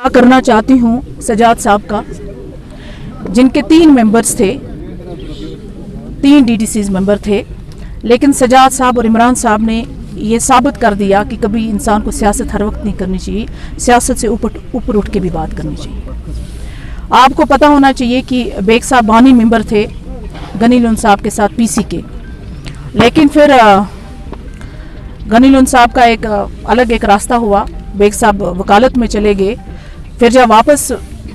करना चाहती हूँ सजाद साहब का, जिनके 3 मेंबर्स थे, 3 डीडीसीज मेंबर थे, लेकिन सजाद साहब और इमरान साहब ने ये साबित कर दिया कि कभी इंसान को सियासत हर वक्त नहीं करनी चाहिए, सियासत से ऊपर उठ के भी बात करनी चाहिए। आपको पता होना चाहिए कि बेग साहब बानी मेंबर थे गनी लोन साहब के साथ पीसी के, लेकिन फिर गनी लोन साहब का अलग एक रास्ता हुआ, बेग साहब वकालत में चले गए। फिर जब वापस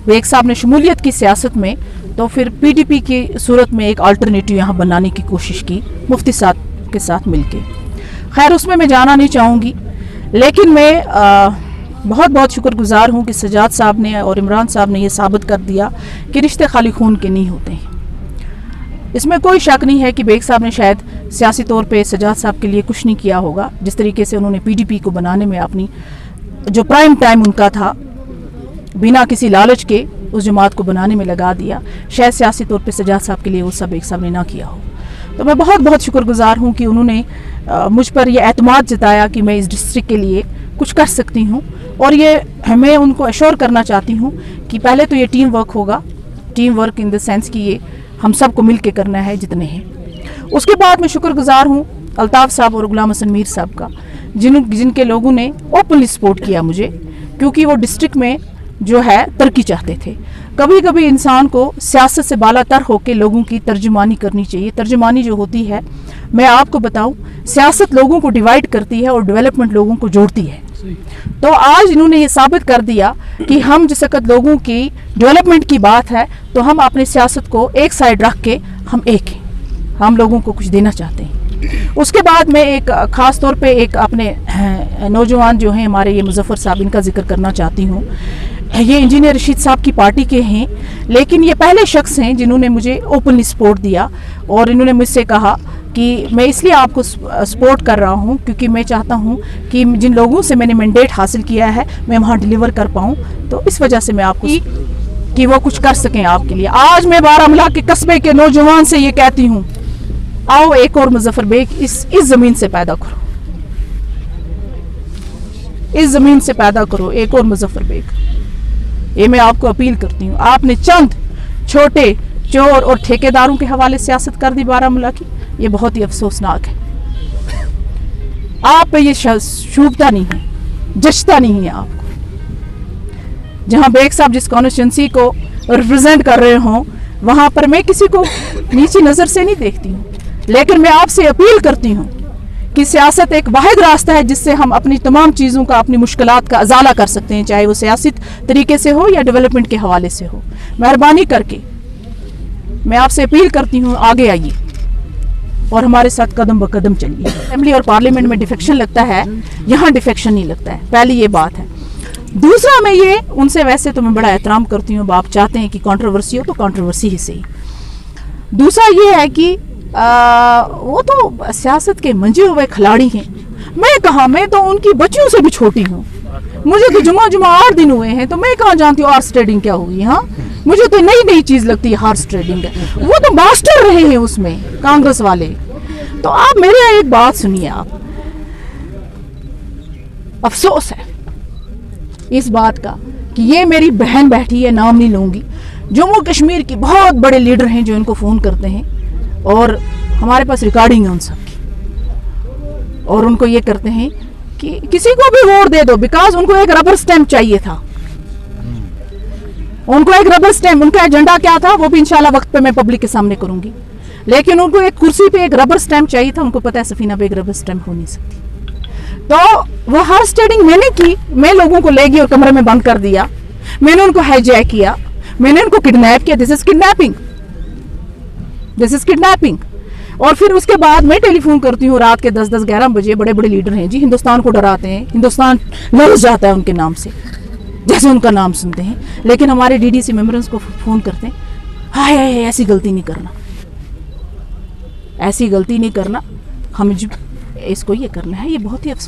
बेग साहब ने शमूलियत की सियासत में, तो फिर पीडीपी की सूरत में एक अल्टरनेटिव यहाँ बनाने की कोशिश की मुफ्ती साहब के साथ मिलके। खैर उसमें मैं जाना नहीं चाहूँगी, लेकिन मैं बहुत बहुत शुक्रगुजार हूँ कि सजाद साहब ने और इमरान साहब ने ये साबित कर दिया कि रिश्ते खाली खून के नहीं होते हैं। इसमें कोई शक नहीं है कि बेग साहब ने शायद सियासी तौर पे सजाद साहब के लिए कुछ नहीं किया होगा। जिस तरीके से उन्होंने पीडीपी को बनाने में अपनी जो प्राइम टाइम उनका था, बिना किसी लालच के उस जमात को बनाने में लगा दिया, शायद सियासी तौर पे सजाद साहब के लिए वो सब बेग साहब ने ना किया हो। तो मैं बहुत बहुत शुक्रगुजार हूँ कि उन्होंने मुझ पर यह एतमाद जताया कि मैं इस डिस्ट्रिक्ट के लिए कुछ कर सकती हूँ। और ये मैं उनको अश्योर करना चाहती हूँ कि पहले तो ये टीम वर्क होगा, team work in the sense कि ये हम सबको मिल के करना है जितने हैं। उसके बाद मैं शुक्रगुजार हूँ अल्ताफ़ साहब और गुलाम हसन मीर साहब का, जिनके लोगों ने ओपनली सपोर्ट किया मुझे, क्योंकि वो डिस्ट्रिक्ट में जो है तरक्की चाहते थे। कभी कभी इंसान को सियासत से बालातर होकर लोगों की तर्जुमानी करनी चाहिए। तर्जुमानी जो होती है, मैं आपको बताऊं, सियासत लोगों को डिवाइड करती है और डेवलपमेंट लोगों को जोड़ती है। तो आज इन्होंने ये साबित कर दिया कि हम जिस वक्त लोगों की डेवलपमेंट की बात है, तो हम अपनी सियासत को एक साइड रख के हम एक हैं, हम लोगों को कुछ देना चाहते हैं। उसके बाद मैं एक ख़ास तौर पे एक अपने नौजवान जो हैं हमारे, ये मुजफ्फर साहब, इनका जिक्र करना चाहती हूँ। ये इंजीनियर रशीद साहब की पार्टी के हैं, लेकिन ये पहले शख्स हैं जिन्होंने मुझे ओपनली सपोर्ट दिया। और इन्होंने मुझसे कहा कि मैं इसलिए आपको सपोर्ट कर रहा हूँ क्योंकि मैं चाहता हूँ कि जिन लोगों से मैंने मैंडेट हासिल किया है मैं वहाँ डिलीवर कर पाऊँ, तो इस वजह से मैं आपको कि वो कुछ कर सकें आपके लिए। आज मैं बारामूला के कस्बे के नौजवान से ये कहती हूँ, आओ एक और मुजफ्फर बेग इस ज़मीन से पैदा करो, इस ज़मीन से पैदा करो एक और मुजफ्फर बेग। ये मैं आपको अपील करती हूँ। आपने चंद छोटे चोर और ठेकेदारों के हवाले सियासत कर दी बारामूला की, ये बहुत ही अफसोसनाक है। आप पे ये शूबता नहीं है, जचता नहीं है आपको। जहाँ बेग साहब जिस कॉन्स्टिट्यूंसी को रिप्रेजेंट कर रहे हों, वहाँ पर मैं किसी को नीची नज़र से नहीं देखती हूँ, लेकिन मैं आपसे अपील करती हूँ कि सियासत एक वाहिद रास्ता है जिससे हम अपनी तमाम चीज़ों का, अपनी मुश्किलात का अजाला कर सकते हैं, चाहे वो सियासी तरीके से हो या डेवलपमेंट के हवाले से हो। मेहरबानी करके मैं आपसे अपील करती हूँ, आगे आइए और हमारे साथ कदम ब कदम चलिए। असेंबली और पार्लियामेंट में डिफेक्शन लगता है, यहाँ डिफेक्शन नहीं लगता है, पहली ये बात है। दूसरा, मैं ये उनसे वैसे तो मैं बड़ा एहतराम करती हूँ, आप चाहते हैं कि कंट्रोवर्सी हो तो कंट्रोवर्सी ही सही। दूसरा ये है कि वो तो सियासत के मंजे हुए खिलाड़ी हैं। मैं कहाँ, मैं तो उनकी बच्चियों से भी छोटी हूँ। मुझे तो जुमा 8 दिन हुए हैं, तो मैं कहाँ जानती हूँ हॉर्स ट्रेडिंग क्या होगी। हाँ, मुझे तो नई चीज़ लगती है हॉर्स ट्रेडिंग है। वो तो मास्टर रहे हैं उसमें, कांग्रेस वाले। तो आप मेरे एक बात सुनिए, आप, अफसोस है इस बात का कि ये मेरी बहन बैठी है, नाम नहीं लूँगी, जम्मू कश्मीर की बहुत बड़े लीडर हैं जो इनको फ़ोन करते हैं, और हमारे पास रिकॉर्डिंग है उन सब की, और उनको ये करते हैं कि किसी को भी वोट दे दो, बिकॉज उनको एक रबर स्टैम्प चाहिए था। उनको एक रबर स्टैम्प, उनका एजेंडा क्या था वो भी इंशाल्लाह वक्त पे मैं पब्लिक के सामने करूंगी, लेकिन उनको एक कुर्सी पे एक रबर स्टैम्प चाहिए था। उनको पता है सफीना पे एक रबर स्टैम्प हो नहीं सकती, तो वो हॉर्स ट्रेडिंग मैंने की। मैं लोगों को ले गई और कमरे में बंद कर दिया, मैंने उनको हाईजैक किया, मैंने उनको किडनैप किया। This is kidnapping, this is kidnapping. और फिर उसके बाद मैं टेलीफोन करती हूँ रात के 10-11 बजे। बड़े बड़े लीडर हैं जी, हिंदुस्तान को डराते हैं, हिंदुस्तान लड़ जाता है उनके नाम से, जैसे उनका नाम सुनते हैं। लेकिन हमारे डीडीसी मेंबर्स को फ़ोन करते हैं, हाय हाय ऐसी गलती नहीं करना, ऐसी गलती नहीं करना, हमें इसको ये करना है। ये बहुत ही अफसोस